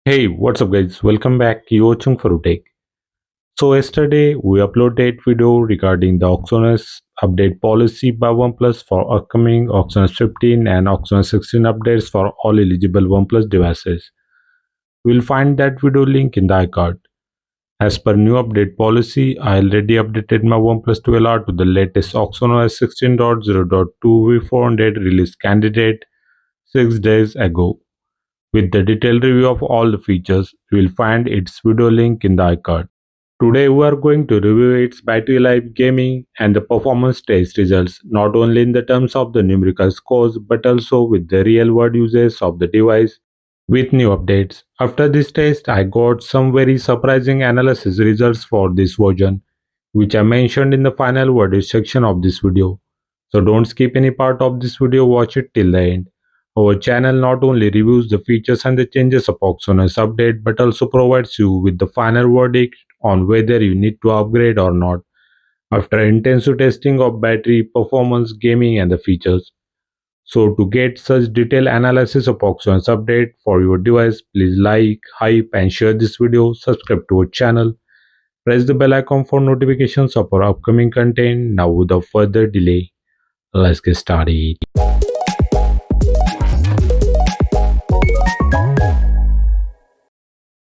Hey, what's up guys? Welcome back. You're watching for Tech. So yesterday we uploaded video regarding the OxygenOS update policy by OnePlus for upcoming OxygenOS 15 and OxygenOS 16 updates for all eligible OnePlus devices. You'll find that video link in the iCard. As per new update policy, I already updated my OnePlus 12R to the latest OxygenOS 16.0.2 v400 release candidate 6 days ago. With the detailed review of all the features, you will find its video link in the iCard. Today we are going to review its battery life, gaming, and the performance test results, not only in the terms of the numerical scores but also with the real world uses of the device with new updates. After this test, I got some very surprising analysis results for this version, which I mentioned in the final verdict section of this video. So don't skip any part of this video, watch it till the end. Our channel not only reviews the features and the changes of OxygenOS update but also provides you with the final verdict on whether you need to upgrade or not after intensive testing of battery, performance, gaming and the features. So to get such detailed analysis of OxygenOS update for your device, please like, hype and share this video, subscribe to our channel, press the bell icon for notifications of our upcoming content. Now without further delay, let's get started.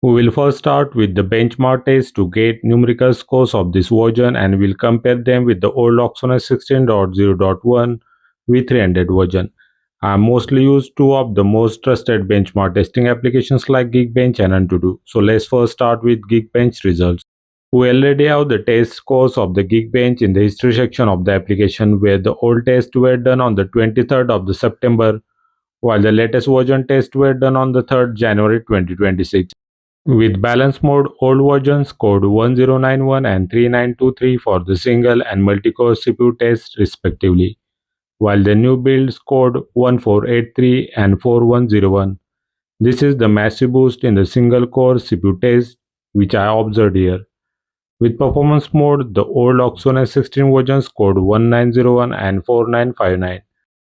We will first start with the benchmark test to get numerical scores of this version and we'll compare them with the old OxygenOS 16.0.1 v300 version. I mostly use two of the most trusted benchmark testing applications like Geekbench and Antutu. So let's first start with Geekbench results. We already have the test scores of the Geekbench in the history section of the application where the old tests were done on the 23rd of the September while the latest version tests were done on the 3rd January 2026. With balance mode, old versions scored 1091 and 3923 for the single and multi-core CPU tests respectively, while the new build scored 1483 and 4101. This is the massive boost in the single-core CPU test which I observed here. With performance mode, the old OxygenOS 16 version scored 1901 and 4959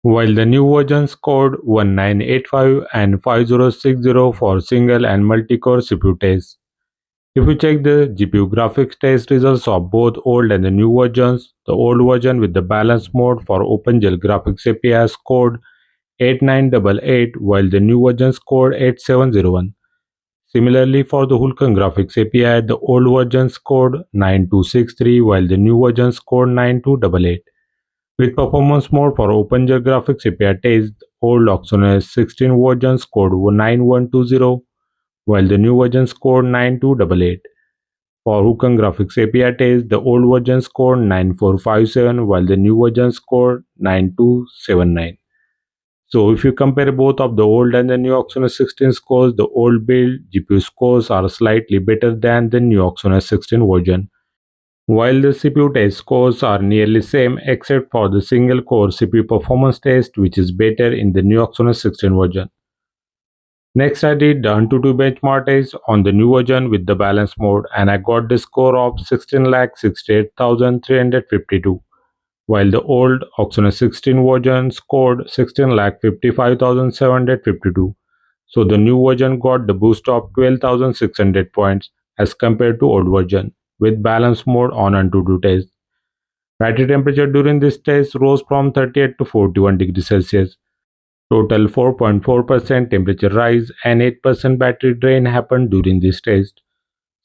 while the new version scored 1985 and 5060 for single and multi-core CPU tests. If you check the GPU graphics test results of both old and the new versions, the old version with the balance mode for OpenGL graphics API scored 8988 while the new version scored 8701. Similarly for the Hulkan graphics API, the old version scored 9263 while the new version scored 9288. With performance mode for OpenGL graphics API test, old OxygenOS 16 version scored 9120 while the new version scored 9288. For Hulkan graphics API test, the old version scored 9457 while the new version scored 9279. So if you compare both of the old and the new OxygenOS 16 scores, the old build GPU scores are slightly better than the new OxygenOS 16 version. While the CPU test scores are nearly same except for the single core CPU performance test which is better in the new OxygenOS 16 version. Next I did the Antutu benchmark test on the new version with the balance mode and I got the score of 16,68,352 while the old OxygenOS 16 version scored 16,55,752. So the new version got the boost of 12,600 points as compared to old version with balance mode on Antutu test. Battery temperature during this test rose from 38 to 41 degrees Celsius. Total 4.4% temperature rise and 8% battery drain happened during this test.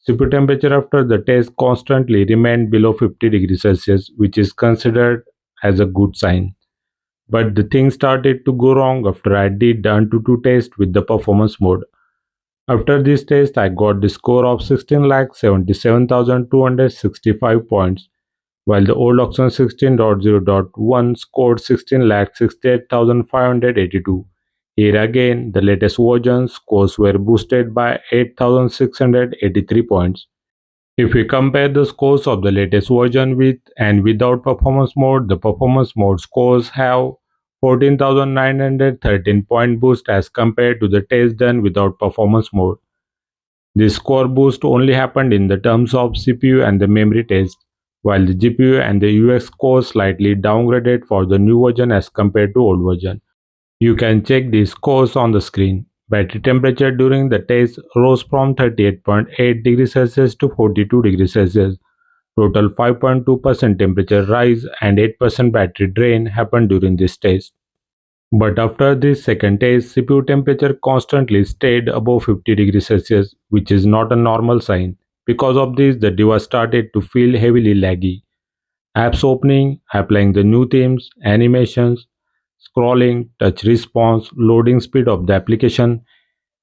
CPU temperature after the test constantly remained below 50 degrees Celsius, which is considered as a good sign. But the thing started to go wrong after I did the Antutu test with the performance mode. After this test, I got the score of 16,77,265 points, while the old Oxygen 16.0.1 scored 16,68,582. Here again, the latest version scores were boosted by 8,683 points. If we compare the scores of the latest version with and without performance mode, the performance mode scores have 14,913 point boost as compared to the test done without performance mode. This score boost only happened in the terms of CPU and the memory test, while the GPU and the UX scores slightly downgraded for the new version as compared to old version. You can check these scores on the screen. Battery temperature during the test rose from 38.8 degrees Celsius to 42 degrees Celsius. Total 5.2% temperature rise and 8% battery drain happened during this test. But after this second test, CPU temperature constantly stayed above 50 degrees Celsius, which is not a normal sign. Because of this, the device started to feel heavily laggy. Apps opening, applying the new themes, animations, scrolling, touch response, loading speed of the application,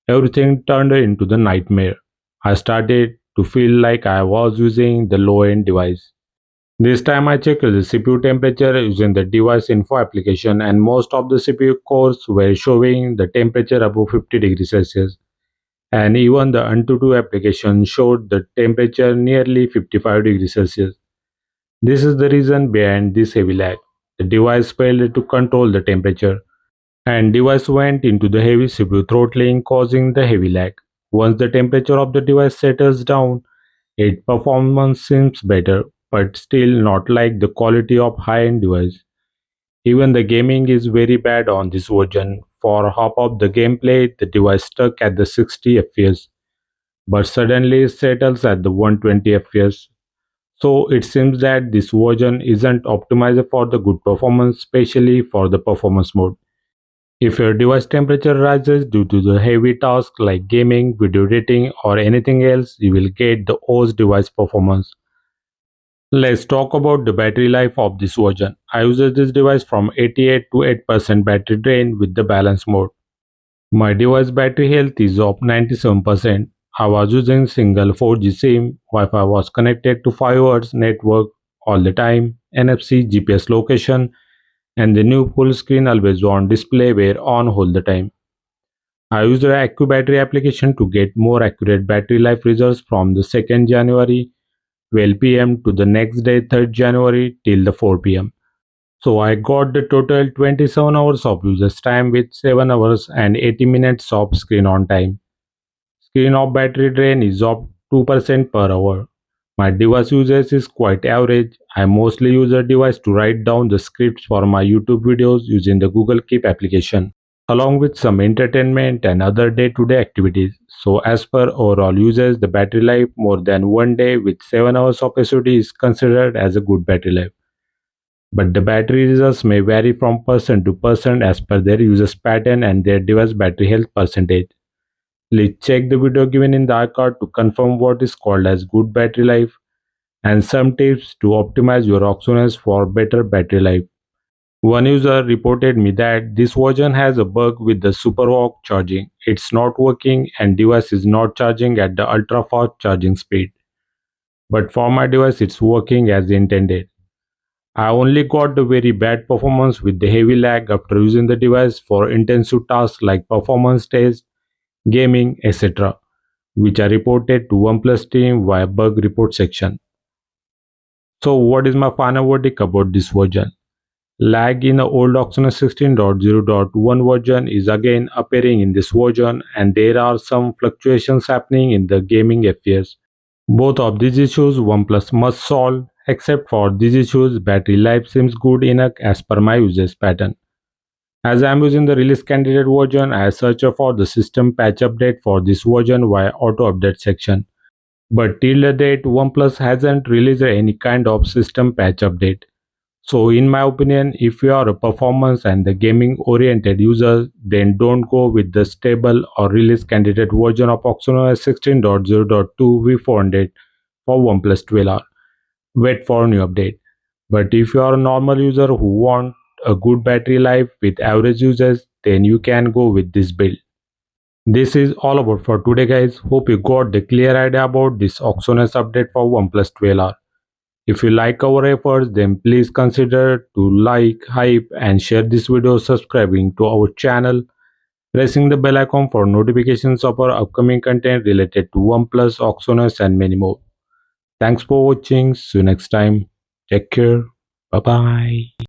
everything turned into the nightmare. I started to feel like I was using the low-end device. This time I checked the CPU temperature using the device info application and most of the CPU cores were showing the temperature above 50 degrees Celsius. And even the Antutu application showed the temperature nearly 55 degrees Celsius. This is the reason behind this heavy lag. The device failed to control the temperature and device went into the heavy CPU throttling causing the heavy lag. Once the temperature of the device settles down, its performance seems better, but still not like the quality of high-end device. Even the gaming is very bad on this version. For half of the gameplay, the device stuck at the 60 FPS, but suddenly settles at the 120 FPS. So it seems that this version isn't optimized for the good performance, especially for the performance mode. If your device temperature rises due to the heavy tasks like gaming, video editing, or anything else, you will get the worst device performance. Let's talk about the battery life of this version. I use this device from 88 to 8% battery drain with the balance mode. My device battery health is of 97%. I was using single 4G SIM, Wi-Fi was connected to 5 hours network all the time, NFC, GPS location, and the new full screen always on display were on all the time. I used the AccuBattery application to get more accurate battery life results from the 2nd January 12 p.m. to the next day 3rd January till the 4 p.m. So I got the total 27 hours of usage time with 7 hours and 80 minutes of screen on time. Screen off battery drain is of 2% per hour. My device usage is quite average. I mostly use the device to write down the scripts for my YouTube videos using the Google Keep application, along with some entertainment and other day-to-day activities. So as per overall usage, the battery life more than 1 day with 7 hours of SOD is considered as a good battery life. But the battery results may vary from person to person as per their usage pattern and their device battery health percentage. Please check the video given in the iCard to confirm what is called as good battery life and some tips to optimize your OxygenOS for better battery life. One user reported me that this version has a bug with the superwalk charging. It's not working and device is not charging at the ultra fast charging speed. But for my device it's working as intended. I only got the very bad performance with the heavy lag after using the device for intensive tasks like performance tests, gaming, etc., which are reported to OnePlus team via bug report section. So what is my final verdict about this version? Lag in the old OxygenOS 16.0.1 version is again appearing in this version and there are some fluctuations happening in the gaming FPS. Both of these issues OnePlus must solve. Except for these issues, battery life seems good enough as per my usage pattern. As I am using the release candidate version, I search for the system patch update for this version via auto update section. But till the date, OnePlus hasn't released any kind of system patch update. So in my opinion, if you are a performance and the gaming oriented user, then don't go with the stable or release candidate version of OxygenOS 16.0.2 V400 for OnePlus 12R. Wait for new update. But if you are a normal user who want a good battery life with average users, then you can go with this build. This is all about for today guys. Hope you got the clear idea about this OxygenOS update for OnePlus 12R. If you like our efforts, then please consider to like, hype and share this video, subscribing to our channel, pressing the bell icon for notifications of our upcoming content related to OnePlus, OxygenOS and many more. Thanks for watching. See you next time. Take care. Bye bye.